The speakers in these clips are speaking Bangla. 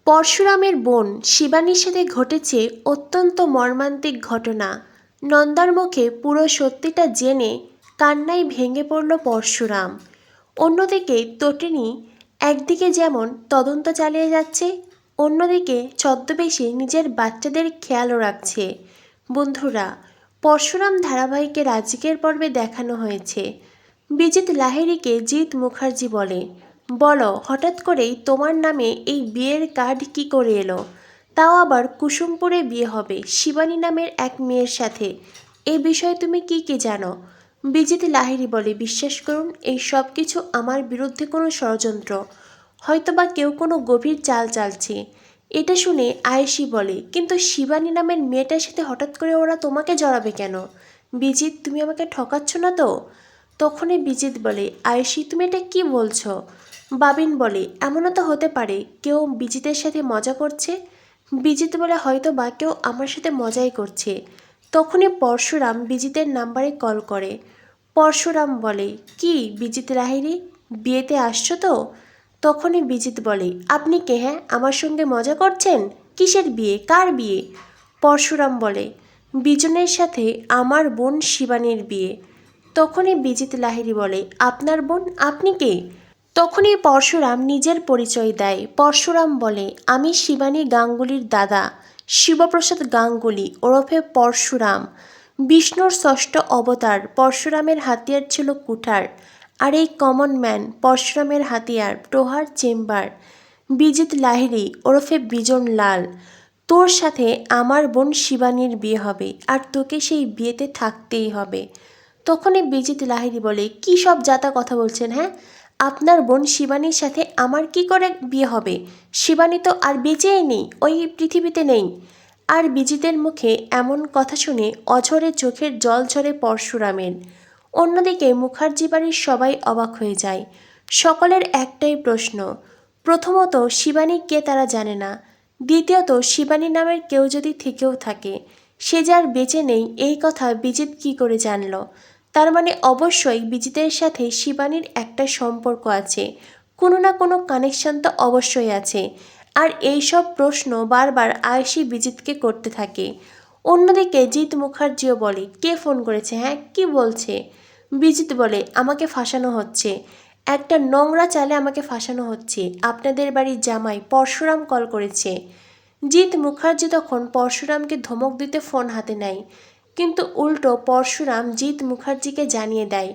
পরশুরামের বোন শিবানীর সাথে ঘটেছে অত্যন্ত মর্মান্তিক ঘটনা। নন্দার মুখে পুরো সত্যিটা জেনে কান্নায় ভেঙে পড়ল পরশুরাম। অন্যদিকে তটিনী একদিকে যেমন তদন্ত চালিয়ে যাচ্ছে, অন্যদিকে ছদ্মবেশে নিজের বাচ্চাদের খেয়ালও রাখছে। বন্ধুরা, পরশুরাম ধারাবাহিকের আজকের পর্বে দেখানো হয়েছে বিজিত লাহিড়ীকে জিৎ মুখার্জি বলে, বলো হঠাৎ করেই তোমার নামে এই বিয়ের কার্ড কি করে এলো? তাও আবার কুসুমপুরে বিয়ে হবে শিবানী নামের এক মেয়ের সাথে। এই বিষয়ে তুমি কি জানো? বিজিত লাহিড়ী বলে, বিশ্বাস করুন এই সব কিছু আমার বিরুদ্ধে কোনো ষড়যন্ত্র, হয়তোবা কেউ কোনো গভীর চাল চালছে। এটা শুনে আয়েশি বলে, কিন্তু শিবানী নামের মেয়েটার সাথে হঠাৎ করে ওরা তোমাকে জড়াবে কেন? বিজিত, তুমি আমাকে ঠকাচ্ছ না তো? তখনই বিজিত বলে, আয়েশি তুমি এটা কি বলছো? বাবিন বলে, এমনও তো হতে পারে কেউ বিজিতের সাথে মজা করছে। বিজিত বলে, হয়তো বা কেউ আমার সাথে মজাই করছে। তখনই পরশুরাম বিজিতের নাম্বারে কল করে। পরশুরাম বলে, কি বিজিত লাহিড়ী, বিয়েতে আসছো তো? তখনই বিজিত বলে, আপনি কে? হ্যাঁ, আমার সঙ্গে মজা করছেন? কিসের বিয়ে, কার বিয়ে? পরশুরাম বলে, বিজনের সাথে আমার বোন শিবানীর বিয়ে। তখনই বিজিত লাহিড়ী বলে, আপনার বোন, আপনি কে? তখনই পরশুরাম নিজের পরিচয় দেয়। পরশুরাম বলে, আমি শিবানী গাঙ্গুলির দাদা শিবপ্রসাদ গাঙ্গুলি ওরফে পরশুরাম, বিষ্ণুর ষষ্ঠ অবতার। পরশুরামের হাতিয়ার ছিল কুঠার, আর এই কমন ম্যান পরশুরামের হাতিয়ার প্রহার চেম্বার। বিজিত লাহিড়ী ওরফে বিজন লাল, তোর সাথে আমার বোন শিবানীর বিয়ে হবে, আর তোকে সেই বিয়েতে থাকতেই হবে। তখনই বিজিত লাহিড়ী বলে, কী সব জাতা কথা বলছেন? হ্যাঁ, আপনার বোন শিবানীর সাথে আমার কি করে বিয়ে হবে? শিবানী তো আর বেঁচেই নেই, ওই পৃথিবীতে নেই। আর বিজিতের মুখে এমন কথা শুনে অঝরে চোখের জল ঝরে পরশুরামের। অন্যদিকে মুখার্জি বাড়ির সবাই অবাক হয়ে যায়। সকলের একটাই প্রশ্ন, প্রথমত শিবানী কে তারা জানে না, দ্বিতীয়ত শিবানী নামের কেউ যদি থেকেও থাকে, সে যার বেঁচে নেই এই কথা বিজিত কি করে জানল? তার মানে অবশ্যই বিজিতের সাথে শিবানীর একটা সম্পর্ক আছে, কোনো না কোনো কানেকশন তো অবশ্যই আছে। আর এই সব প্রশ্ন বারবার আয়েশি বিজিতকে করতে থাকে। অন্যদিকে জিৎ মুখার্জিও বলে, কে ফোন করেছে? হ্যাঁ, কি বলছে? বিজিত বলে, আমাকে ফাঁসানো হচ্ছে, একটা নোংরা চালে আমাকে ফাঁসানো হচ্ছে, আপনাদের বাড়ির জামাই পরশুরাম কল করেছে। জিৎ মুখার্জি তখন পরশুরামকে ধমক দিতে ফোন হাতে নেয়, কিন্তু উল্টো পরশুরাম জিৎ মুখার্জিকে জানিয়ে দেয়,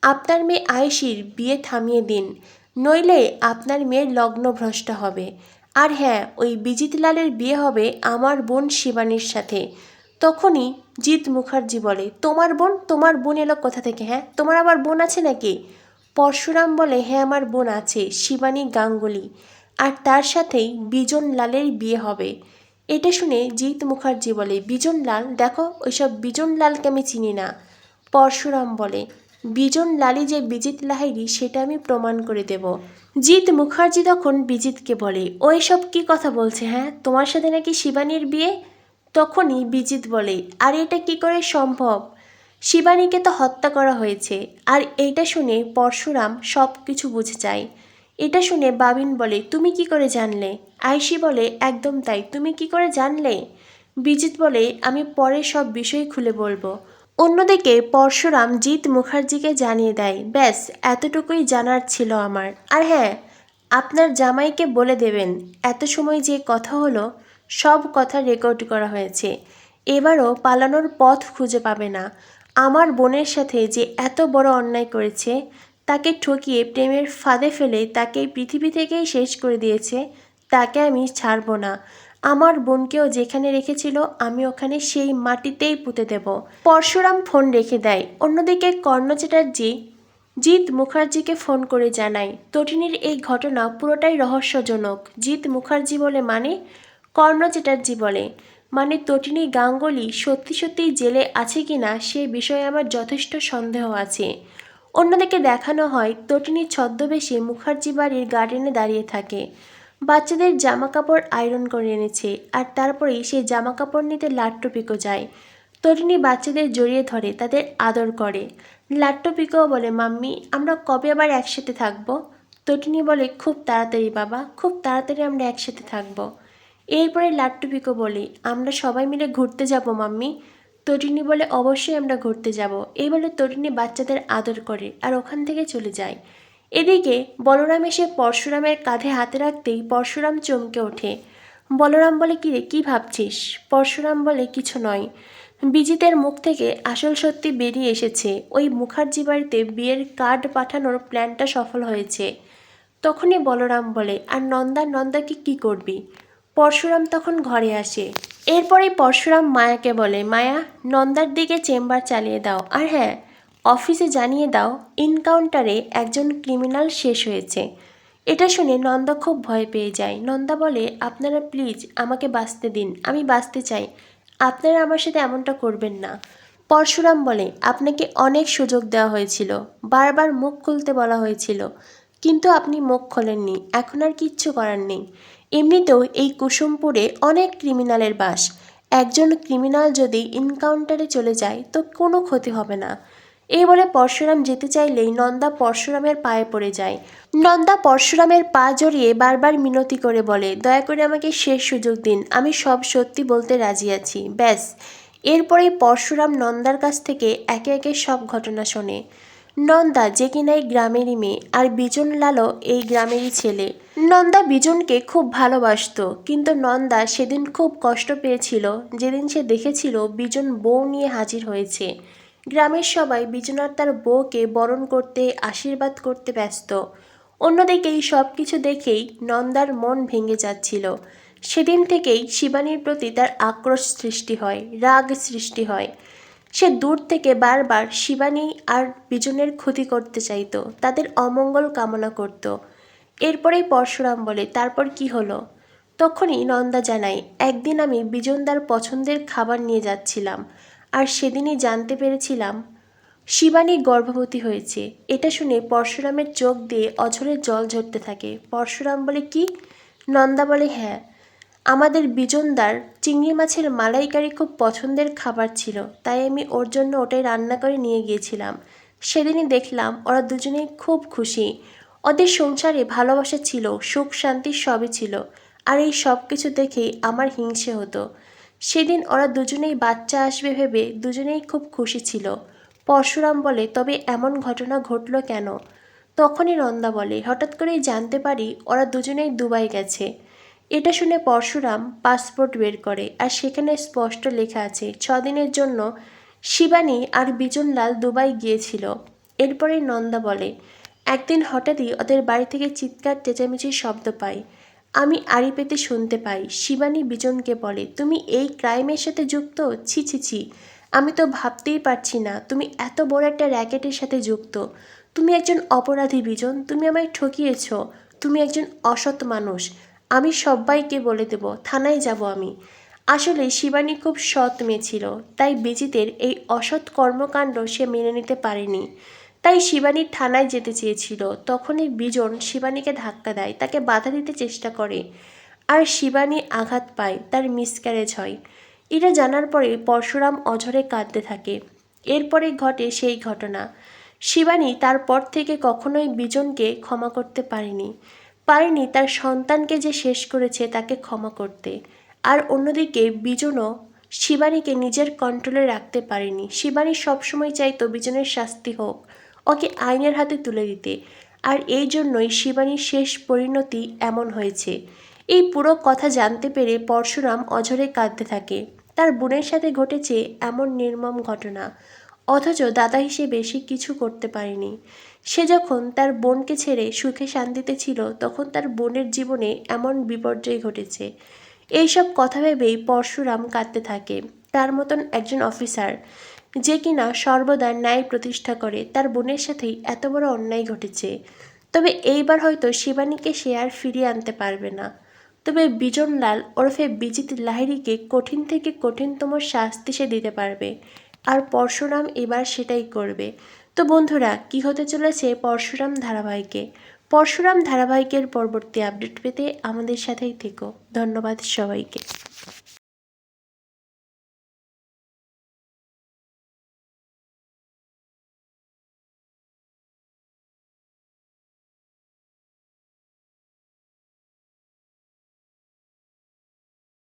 আপনার মেয়ে আয়েশির বিয়ে থামিয়ে দিন, নইলে আপনার মেয়ের লগ্নভ্রষ্ট হবে। আর হ্যাঁ, ওই বিজিত লালের বিয়ে হবে আমার বোন শিবানীর সাথে। তখনই জিৎ মুখার্জি বলে, তোমার বোন এলো কোথা থেকে? হ্যাঁ, তোমার আবার বোন আছে নাকি? পরশুরাম বলে, হ্যাঁ আমার বোন আছে, শিবানী গাঙ্গুলি, আর তার সাথেই বিজন লালের বিয়ে হবে। এটা শুনে জিৎ মুখার্জি বলে, বিজন লাল? দেখো, ওইসব বিজন লালকে আমি চিনি না। পরশুরাম বলে, বিজন লালই যে বিজিত লাহিড়ী সেটা আমি প্রমাণ করে দেব। জিৎ মুখার্জি তখন বিজিতকে বলে, ও এসব কী কথা বলছে? হ্যাঁ, তোমার সাথে নাকি শিবানীর বিয়ে? তখনই বিজিত বলে, আর এটা কি করে সম্ভব? শিবানীকে তো হত্যা করা হয়েছে। আর এইটা শুনে পরশুরাম সব কিছু বুঝে যায়। এটা শুনে বাবিন বলে, তুমি কি করে জানলে? আয়েশি বলে, একদম তাই, তুমি কি করে জানলে? বিজিত বলে, আমি পরে সব বিষয় খুলে বলবো। অন্যদিকে পরশুরাম জিৎ মুখার্জিকে জানিয়ে দেয়, ব্যাস এতটুকুই জানার ছিল আমার। আর হ্যাঁ, আপনার জামাইকে বলে দেবেন এত সময় যে কথা হলো সব কথা রেকর্ড করা হয়েছে, এবারও পালানোর পথ খুঁজে পাবে না। আমার বোনের সাথে যে এত বড় অন্যায় করেছে, তাকে ঠকিয়ে প্রেমের ফাঁদে ফেলে তাকে পৃথিবী থেকেই শেষ করে দিয়েছে, তাকে আমি ছাড়ব না। আমার বোনকেও যেখানে রেখেছিল আমি ওখানে সেই মাটিতেই পুঁতে দেব। পরশুরাম ফোন রেখে দেয়। অন্যদিকে কর্ণ চ্যাটার্জি জিৎ মুখার্জিকে ফোন করে জানায়, তটিনীর এই ঘটনা পুরোটাই রহস্যজনক। জিৎ মুখার্জি বলে, মানে? কর্ণ চ্যাটার্জি বলে, মানে তটিনী গাঙ্গুলি সত্যি সত্যিই জেলে আছে কিনা সে বিষয়ে আমার যথেষ্ট সন্দেহ আছে। অন্যদিকে দেখানো হয় তটিনী ছদ্মবেশে মুখার্জি বাড়ির গার্ডেনে দাঁড়িয়ে থাকে, বাচ্চাদের জামা কাপড় আয়রন করে এনেছে, আর তারপরেই সেই জামা কাপড় নিতে লাট্টু পিকো যায়। তটিনী বাচ্চাদের জড়িয়ে ধরে তাদের আদর করে। লাট্টু পিকোও বলে, মাম্মি আমরা কবে আবার একসাথে থাকবো? তটিনী বলে, খুব তাড়াতাড়ি বাবা, খুব তাড়াতাড়ি আমরা একসাথে থাকবো। এরপরে লাট্টু পিকো বলে, আমরা সবাই মিলে ঘুরতে যাব মাম্মি। তটিনী বলে, অবশ্যই আমরা ঘুরতে যাব। এই বলে তটিনী বাচ্চাদের আদর করে আর ওখান থেকে চলে যায়। এদিকে বলরাম এসে পরশুরামের কাঁধে হাতে রাখতেই পরশুরাম চমকে ওঠে। বলরাম বলে, কিরে কী ভাবছিস? পরশুরাম বলে, কিছু নয়। বিজিতের মুখ থেকে আসল সত্যি বেরিয়ে এসেছে। ওই মুখার্জি বাড়িতে বিয়ের কার্ড পাঠানোর প্ল্যানটা সফল হয়েছে। তখনই বলরাম বলে, আর নন্দাকে কি করবি? পরশুরাম তখন ঘরে আসে। এরপরেই পরশুরাম মায়াকে বলে, মায়া, নন্দার দিকে চেম্বার চালিয়ে দাও, আর হ্যাঁ, অফিসে জানিয়ে দাও এনকাউন্টারে একজন ক্রিমিনাল শেষ হয়েছে। এটা শুনে নন্দা খুব ভয় পেয়ে যায়। নন্দা বলে, আপনারা প্লিজ আমাকে বাঁচতে দিন, আমি বাঁচতে চাই, আপনারা আমার সাথে এমনটা করবেন না। পরশুরাম বলে, আপনাকে অনেক সুযোগ দেওয়া হয়েছিল, বারবার মুখ খুলতে বলা হয়েছিল, কিন্তু আপনি মুখ খোলেননি, এখন আর কিচ্ছু করার নেই। এমনিতেও এই কুসুমপুরে অনেক ক্রিমিনালের বাস। একজন ক্রিমিনাল যদি এনকাউন্টারে চলে যায় তো কোনো ক্ষতি হবে না। এই বলে পরশুরাম যেতে চাইলেই নন্দা পরশুরামের পায়ে পড়ে যায়। নন্দা পরশুরামের পা জড়িয়ে বারবার মিনতি করে বলে, দয়া করে আমাকে শেষ সুযোগ দিন, আমি সব সত্যি বলতে রাজি আছি, ব্যাস। এরপরেই পরশুরাম নন্দার কাছ থেকে একে একে সব ঘটনা শোনে। নন্দা যে কিনা এই গ্রামেরই মেয়ে, আর বিজনলালও এই গ্রামেরই ছেলে। নন্দা বিজনকে খুব ভালোবাসতো, কিন্তু নন্দা সেদিন খুব কষ্ট পেয়েছিল যেদিন সে দেখেছিল বিজন বউ নিয়ে হাজির হয়েছে। গ্রামের সবাই বিজন আর তার বউকে বরণ করতে, আশীর্বাদ করতে ব্যস্ত। অন্যদিকে এই সব কিছু দেখেই নন্দার মন ভেঙে যাচ্ছিল। সেদিন থেকেই শিবানীর প্রতি তার আক্রোশ সৃষ্টি হয়, রাগ সৃষ্টি হয়। সে দূর থেকে বারবার শিবানী আর বিজনের ক্ষতি করতে চাইত, তাদের অমঙ্গল কামনা করত। এরপরেই পরশুরাম বলে, তারপর কি হলো? তখনই নন্দা জানায়, একদিন আমি বিজনদার পছন্দের খাবার নিয়ে যাচ্ছিলাম, আর সেদিনই জানতে পেরেছিলাম শিবানী গর্ভবতী হয়েছে। এটা শুনে পরশুরামের চোখ দিয়ে অঝরে জল ঝরতে থাকে। পরশুরাম বলে, কি? নন্দা বলে, হ্যাঁ, আমাদের বিজনদার চিংড়ি মাছের মালাইকারি খুব পছন্দের খাবার ছিল, তাই আমি ওর জন্য ওটাই রান্না করে নিয়ে গিয়েছিলাম। সেদিনই দেখলাম ওরা দুজনেই খুব খুশি, ওদের সংসারে ভালোবাসা ছিল, সুখ শান্তি সবই ছিল, আর এই সব কিছু দেখেই আমার হিংসে হতো। সেদিন ওরা দুজনেই বাচ্চা আসবে ভেবে দুজনেই খুব খুশি ছিল। পরশুরাম বলে, তবে এমন ঘটনা ঘটলো কেন? তখনই নন্দা বলে, হঠাৎ করেই জানতে পারি ওরা দুজনেই দুবাই গেছে। এটা শুনে পরশুরাম পাসপোর্ট বের করে, আর সেখানে স্পষ্ট লেখা আছে 6 দিনের জন্য শিবানী আর বিজনলাল দুবাই গিয়েছিল। এরপরেই নন্দা বলে, একদিন হঠাৎই ওদের বাড়ি থেকে চিৎকার চেঁচামেচির শব্দ পাই। আমি আড়ি পেতে শুনতে পাই শিবানী বিজনকে বলে, তুমি এই ক্রাইমের সাথে যুক্ত? ছি ছি ছি, আমি তো ভাবতেই পারছি না তুমি এত বড় একটা র্যাকেটের সাথে যুক্ত। তুমি একজন অপরাধী বিজন, তুমি আমায় ঠকিয়েছ, তুমি একজন অসৎ মানুষ। আমি সবাইকে বলে দেব, থানায় যাব আমি। আসলে শিবানী খুব সৎ মেয়ে ছিল, তাই বিজিতের এই অসৎ কর্মকাণ্ড সে মেনে নিতে পারেনি। তাই শিবানী থানায় যেতে চেয়েছিল। তখনই বিজন শিবানীকে ধাক্কা দেয়, তাকে বাধা দিতে চেষ্টা করে, আর শিবানী আঘাত পায়, তার মিসক্যারেজ হয়। এটা জানার পরে পরশুরাম অঝরে কাঁদতে থাকে। এরপরে ঘটে সেই ঘটনা। শিবানী তারপর থেকে কখনোই বিজনকে ক্ষমা করতে পারেনি তার সন্তানকে যে শেষ করেছে তাকে ক্ষমা করতে। আর অন্যদিকে বিজনও শিবানীকে নিজের কন্ট্রোলে রাখতে পারেনি। শিবানী সবসময় চাইতো বিজনের শাস্তি হোক, ওকে আইনের হাতে তুলে দিতে, আর এই জন্যই শিবানীর শেষ পরিণতি এমন হয়েছে। এই পুরো কথা জানতে পেরে পরশুরাম অঝরে কাঁদতে থাকে। তার বোনের সাথে ঘটেছে এমন নির্মম ঘটনা, অথচ দাদা হিসেবে সে কিছু করতে পারেনি। সে যখন তার বোনকে ছেড়ে সুখে শান্তিতে ছিল, তখন তার বোনের জীবনে এমন বিপর্যয় ঘটেছে। এইসব কথা ভেবেই পরশুরাম কাঁদতে থাকে। তার মতন একজন অফিসার, যে কিনা সর্বদা ন্যায় প্রতিষ্ঠা করে, তার বোনের সাথেই এত বড় অন্যায় ঘটেছে। তবে এইবার হয়তো শিবানীকে সে আর ফিরিয়ে আনতে পারবে না। তবে বিজনলাল ওরফে বিজিত লাহিড়ীকে কঠিন থেকে কঠিনতম শাস্তি সে দিতে পারবে, আর পরশুরাম এবার সেটাই করবে। তো বন্ধুরা, কি হতে চলেছে পরশুরাম ধারাবাহিকের পরবর্তী আপডেট পেতে আমাদের সাথেই থেকো। ধন্যবাদ সবাইকে।